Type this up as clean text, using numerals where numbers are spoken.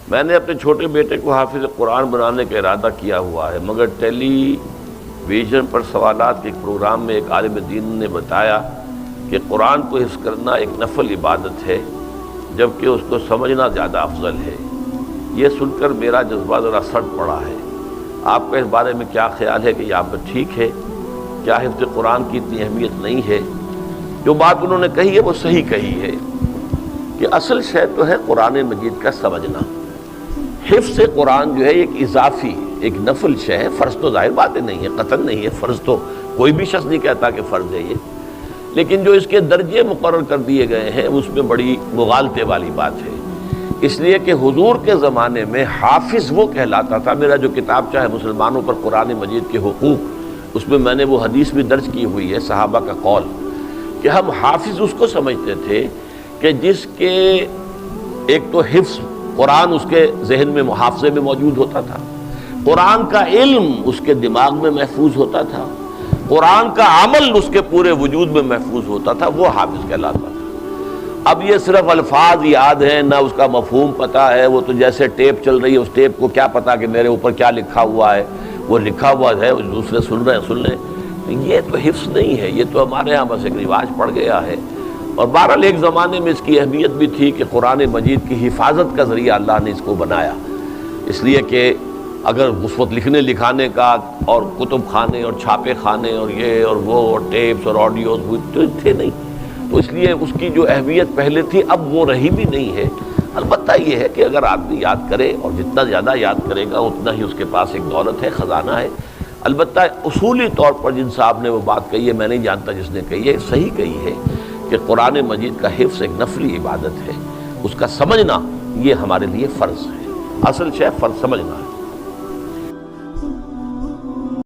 میں نے اپنے چھوٹے بیٹے کو حافظ قرآن بنانے کا ارادہ کیا ہوا ہے، مگر ٹیلی ویژن پر سوالات کے ایک پروگرام میں ایک عالم دین نے بتایا کہ قرآن کو حفظ کرنا ایک نفل عبادت ہے جبکہ اس کو سمجھنا زیادہ افضل ہے۔ یہ سن کر میرا جذبہ ذرا سڑ پڑا ہے۔ آپ کا اس بارے میں کیا خیال ہے کہ یہ آپ کا ٹھیک ہے؟ کیا حفظ قرآن کی اتنی اہمیت نہیں ہے؟ جو بات انہوں نے کہی ہے وہ صحیح کہی ہے کہ اصل شے تو ہے قرآن مجید کا سمجھنا۔ حفظ قرآن جو ہے ایک اضافی ایک نفل شے ہے، فرض تو ظاہر باتیں نہیں ہے، قطعاً نہیں ہے، فرض تو کوئی بھی شخص نہیں کہتا کہ فرض ہے یہ، لیکن جو اس کے درجے مقرر کر دیے گئے ہیں اس میں بڑی مغالطے والی بات ہے۔ اس لیے کہ حضور کے زمانے میں حافظ وہ کہلاتا تھا۔ میرا جو کتابچہ ہے مسلمانوں پر قرآن مجید کے حقوق، اس میں میں نے وہ حدیث بھی درج کی ہوئی ہے، صحابہ کا قول، کہ ہم حافظ اس کو سمجھتے تھے کہ جس کے ایک تو حفظ قرآن اس کے ذہن میں محافظے میں موجود ہوتا تھا، قرآن کا علم اس کے دماغ میں محفوظ ہوتا تھا، قرآن کا عمل اس کے پورے وجود میں محفوظ ہوتا تھا، وہ حافظ کہلاتا تھا۔ اب یہ صرف الفاظ یاد ہیں، نہ اس کا مفہوم پتہ ہے، وہ تو جیسے ٹیپ چل رہی ہے، اس ٹیپ کو کیا پتہ کہ میرے اوپر کیا لکھا ہوا ہے، وہ لکھا ہوا ہے دوسرے سن رہے ہیں، سن لیں۔ یہ تو حفظ نہیں ہے، یہ تو ہمارے ہاں بس ایک رواج پڑ گیا ہے۔ اور بہرحال ایک زمانے میں اس کی اہمیت بھی تھی کہ قرآن مجید کی حفاظت کا ذریعہ اللہ نے اس کو بنایا، اس لیے کہ اگر اس وقت لکھنے لکھانے کا اور کتب خانے اور چھاپے خانے اور یہ اور وہ اور ٹیپس اور آڈیوز تو تھے نہیں، تو اس لیے اس کی جو اہمیت پہلے تھی اب وہ رہی بھی نہیں ہے۔ البتہ یہ ہے کہ اگر آدمی یاد کرے اور جتنا زیادہ یاد کرے گا اتنا ہی اس کے پاس ایک دولت ہے، خزانہ ہے۔ البتہ اصولی طور پر جن صاحب نے وہ بات کہی ہے، میں نہیں جانتا جس نے کہی ہے، صحیح کہی ہے کہ قرآن مجید کا حفظ ایک نفلی عبادت ہے، اس کا سمجھنا یہ ہمارے لیے فرض ہے، اصل شے فرض سمجھنا ہے۔